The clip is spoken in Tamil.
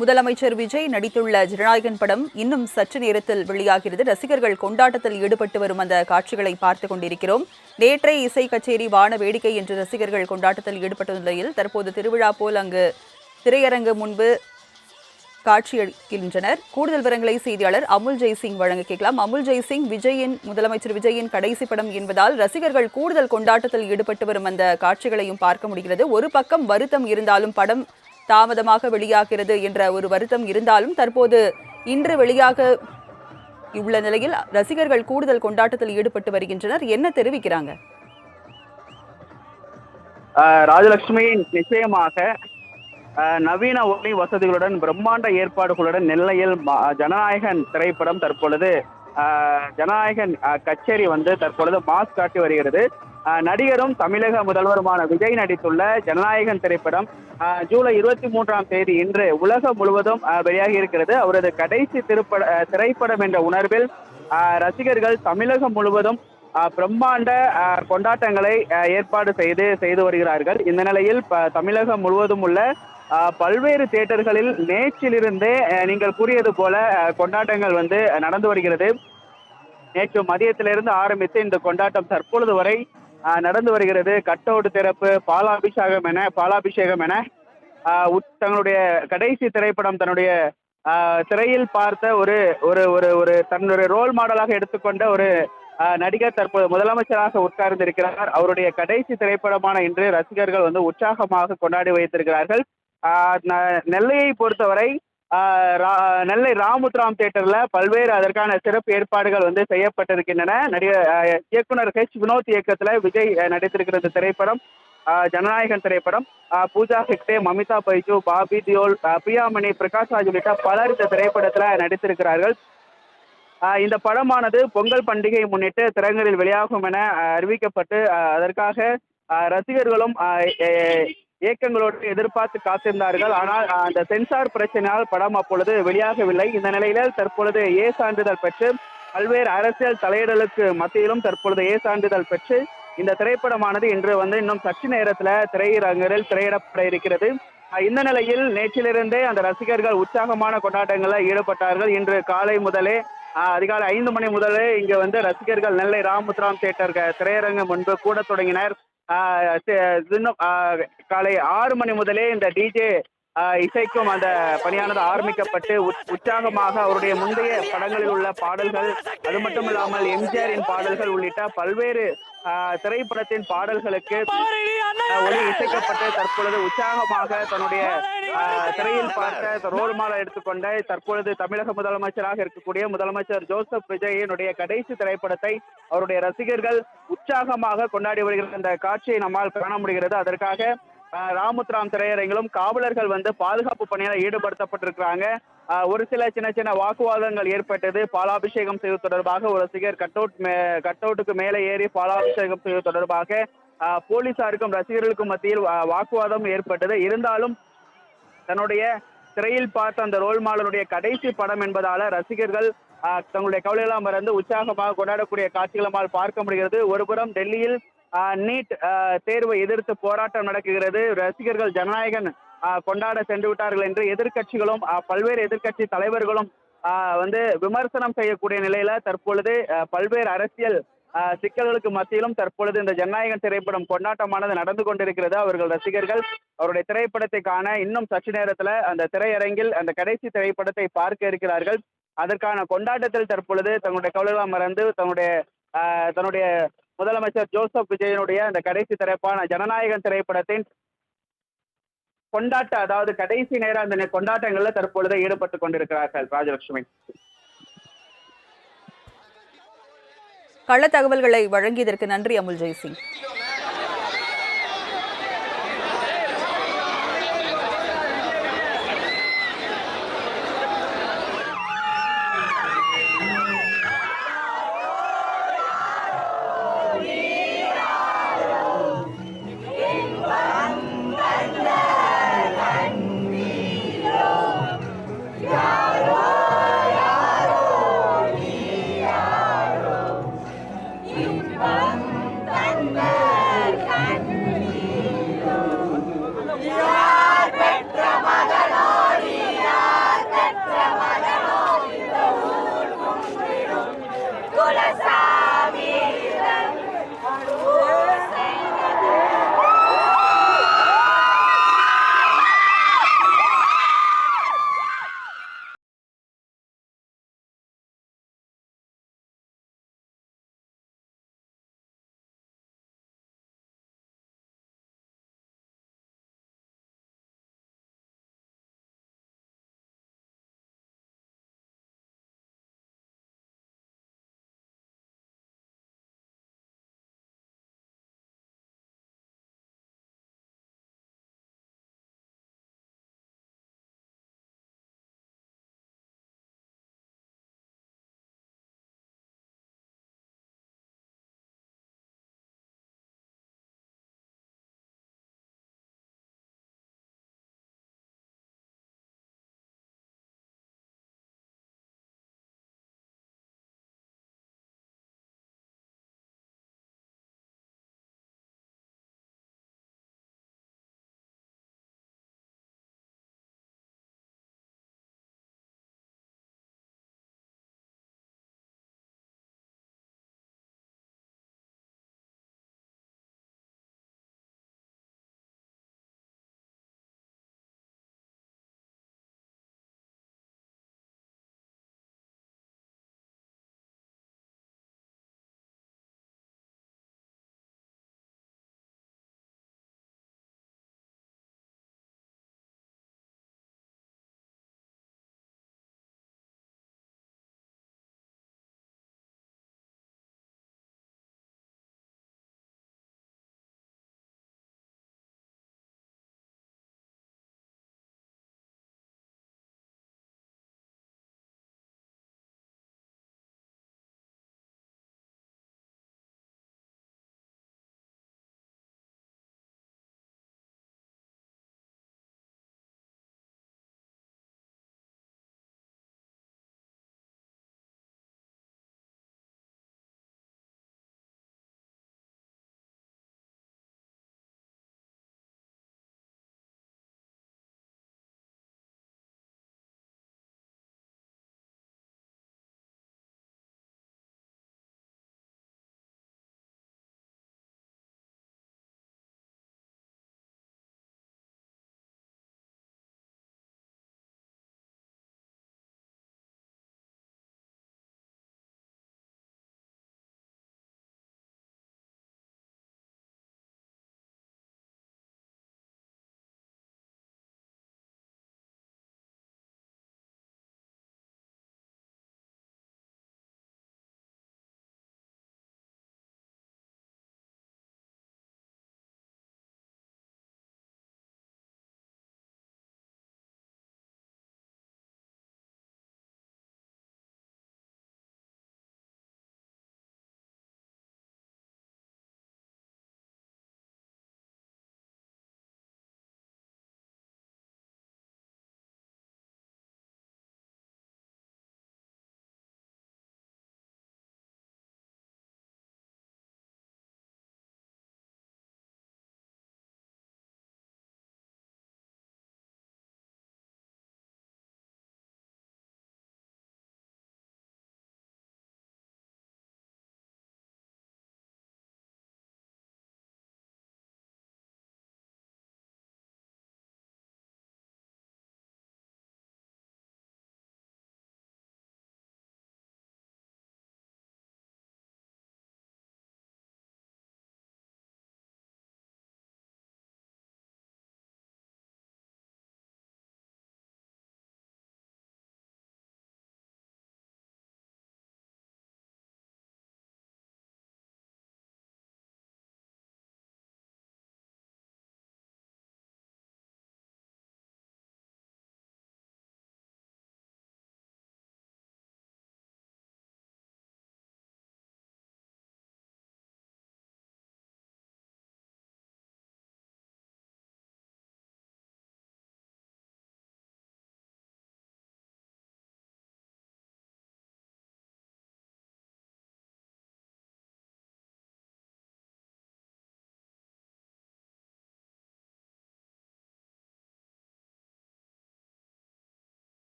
முதலமைச்சர் விஜய் நடித்துள்ள ஜனநாயகன் படம் இன்னும் சற்று நேரத்தில் வெளியாகிறது. ரசிகர்கள் கொண்டாட்டத்தில் ஈடுபட்டு வரும் அந்த காட்சிகளை பார்த்துக் கொண்டிருக்கிறோம். நேற்றை இசை கச்சேரி வான வேடிக்கை என்று ரசிகர்கள் கொண்டாட்டத்தில் ஈடுபட்ட நிலையில் தற்போது திருவிழா போல் அங்கு திரையரங்கு முன்பு காட்சியளிக்கின்றனர். கூடுதல் விவரங்களை செய்தியாளர் அமுல் ஜெய்சிங் வழங்க கேட்கலாம். அமுல் ஜெய்சிங், முதலமைச்சர் விஜயின் கடைசி படம் என்பதால் ரசிகர்கள் கூடுதல் கொண்டாட்டத்தில் ஈடுபட்டு வரும் அந்த காட்சிகளையும் பார்க்க முடிகிறது. ஒரு பக்கம் வருத்தம் இருந்தாலும், படம் தாமதமாக வெளியாகிறது என்ற ஒரு வருத்தம் இருந்தாலும், தற்போது இன்று வெளியாக உள்ள நிலையில் ரசிகர்கள் கூடுதல் கொண்டாட்டத்தில் ஈடுபட்டு வருகின்றனர். என்ன தெரிவிக்கிறாங்க? ராஜலட்சுமி, நிச்சயமாக நவீன ஒளி வசதிகளுடன் பிரம்மாண்ட ஏற்பாடுகளுடன் நெல்லையில் ஜனநாயகன் திரைப்படம் தற்பொழுது ஜனநாயகன் கச்சேரி தற்பொழுது மாஸ் காட்டி வருகிறது. நடிகரும் தமிழக முதல்வருமான விஜய் நடித்துள்ள ஜனநாயகன் திரைப்படம் ஜூலை 23ஆம் தேதி இன்று உலகம் முழுவதும் வெளியாகி இருக்கிறது. அவரது கடைசி திரைப்படம் என்ற உணர்வில் ரசிகர்கள் தமிழகம் முழுவதும் பிரம்மாண்ட கொண்டாட்டங்களை ஏற்பாடு செய்து வருகிறார்கள். இந்த நிலையில் தமிழகம் முழுவதும் உள்ள பல்வேறு தியேட்டர்களில் நேற்றிலிருந்தே நீங்கள் கூறியது போல கொண்டாட்டங்கள் நடந்து வருகிறது. நேற்று மதியத்திலிருந்து ஆரம்பித்து இந்த கொண்டாட்டம் தற்பொழுது வரை நடந்து வருகிறது. கட்டவுட் திறப்பு, பாலாபிஷேகம் என தங்களுடைய கடைசி திரைப்படம் தன்னுடைய திரையில் பார்த்த ஒரு ஒரு தன்னுடைய ரோல் மாடலாக எடுத்துக்கொண்ட ஒரு நடிகர் தற்போது முதலமைச்சராக உட்கார்ந்து இருக்கிறார். அவருடைய கடைசி திரைப்படமான இன்று ரசிகர்கள் உற்சாகமாக கொண்டாடி வைத்திருக்கிறார்கள். நெல்லையை பொறுத்தவரை நெல்லை ராமுத்ராம் தியேட்டர்ல பல்வேறு அதற்கான சிறப்பு ஏற்பாடுகள் செய்யப்பட்டிருக்கின்றன. இயக்குனர் வினோத் இயக்கத்துல விஜய் நடித்திருக்கிற இந்த திரைப்படம் ஜனநாயகன் திரைப்படம். பூஜா ஹெக்டே, மமிதா பைஜு, பாபி தியோல், பிரியாமணி, பிரகாஷ் ராஜ் உள்ளிட்ட பலர் இந்த திரைப்படத்துல நடித்திருக்கிறார்கள். இந்த படமானது பொங்கல் பண்டிகையை முன்னிட்டு திரையரங்கில் வெளியாகும் என அறிவிக்கப்பட்டு அதற்காக ரசிகர்களும் இயக்கங்களோடு எதிர்பார்த்து காத்திருந்தார்கள். ஆனால் அந்த சென்சார் பிரச்சனையால் படம் அப்பொழுது வெளியாகவில்லை. இந்த நிலையில் தற்பொழுது ஏ சான்றிதழ் பெற்று பல்வேறு அரசியல் தலையிடலுக்கு மத்தியிலும் தற்பொழுது ஏ சான்றிதழ் பெற்று இந்த திரைப்படமானது இன்று இன்னும் சற்று நேரத்தில் திரையரங்கில் திரையிடப்பட இருக்கிறது. இந்த நிலையில் நேற்றிலிருந்தே அந்த ரசிகர்கள் உற்சாகமான கொண்டாட்டங்களில் ஈடுபட்டார்கள். இன்று காலை முதலே அதிகாலை 5 மணி முதலே இங்கு ரசிகர்கள் நெல்லை ராமுத்ராம் தியேட்டர் திரையரங்கு முன்பு கூட தொடங்கினர். காலை 6 மணி முதலே இந்த டிஜே இசைக்கும் அந்த பணியானது ஆரம்பிக்கப்பட்டு உற்சாகமாக அவருடைய முந்தைய படங்களில் உள்ள பாடல்கள், அது மட்டும் இல்லாமல் எம்ஜிஆரின் பாடல்கள் உள்ளிட்ட பல்வேறு திரைப்படத்தின் பாடல்களுக்கு ஒளி இசைக்கப்பட்டு தற்பொழுது உற்சாகமாக தன்னுடைய திரையில் பார்த்த ரோல் மாடல் எடுத்துக்கொண்ட தற்பொழுது தமிழக முதலமைச்சராக இருக்கக்கூடிய முதலமைச்சர் ஜோசப் விஜயினுடைய கடைசி திரைப்படத்தை அவருடைய ரசிகர்கள் உற்சாகமாக கொண்டாடி வருகிற இந்த காட்சியை நம்மால் காண முடிகிறது. அதற்காக ராமுத்ராம் திரையரங்கிலும் காவலர்கள் பாதுகாப்பு பணியில் ஈடுபடுத்தப்பட்டிருக்கிறாங்க. ஒரு சில சின்ன வாக்குவாதங்கள் ஏற்பட்டது. பாலாபிஷேகம் செய்வது தொடர்பாக ஒரு ரசிகர் கட்டவுட்டுக்கு மேலே ஏறி பாலாபிஷேகம் செய்வது தொடர்பாக போலீசாருக்கும் ரசிகர்களுக்கும் மத்தியில் வாக்குவாதம் ஏற்பட்டது. இருந்தாலும் தன்னுடைய திரையில் பார்த்த அந்த ரோல் மாடலுடைய கடைசி படம் என்பதால ரசிகர்கள் தங்களுடைய கவலையெல்லாம் மறந்து உற்சாகமாக கொண்டாடக்கூடிய காட்சிகள் நம்மால் பார்க்க முடிகிறது. ஒருபுறம் டெல்லியில் நீட் தேர்வை எதிர்த்து போராட்டம் நடக்குகிறது. ரசிகர்கள் ஜனநாயகன் கொண்டாட சென்று விட்டார்கள் என்று எதிர்கட்சிகளும் பல்வேறு எதிர்கட்சி தலைவர்களும் விமர்சனம் செய்யக்கூடிய நிலையில தற்பொழுது பல்வேறு அரசியல் சிக்கல்களுக்கு மத்தியிலும் தற்பொழுது இந்த ஜனநாயகன் திரைப்படம் கொண்டாட்டமானது நடந்து கொண்டிருக்கிறது. அவர்கள் ரசிகர்கள் அவருடைய திரைப்படத்தை காண இன்னும் சற்று நேரத்துல அந்த திரையரங்கில் அந்த கடைசி திரைப்படத்தை பார்க்க இருக்கிறார்கள். அதற்கான கொண்டாட்டத்தில் தற்பொழுது தங்களுடைய கவலையெல்லாம் மறந்து தன்னுடைய முதலமைச்சர் ஜோசப் விஜயனுடைய அந்த கடைசி திரைப்பான ஜனநாயகன் திரைப்படத்தின் அதாவது கடைசி நேரம் அந்த கொண்டாட்டங்கள்ல தற்பொழுது ஈடுபட்டு கொண்டிருக்கிறார்கள். ராஜலட்சுமி, கள தகவல்களை வழங்கியதற்கு நன்றி அமுல் ஜெய்சிங்.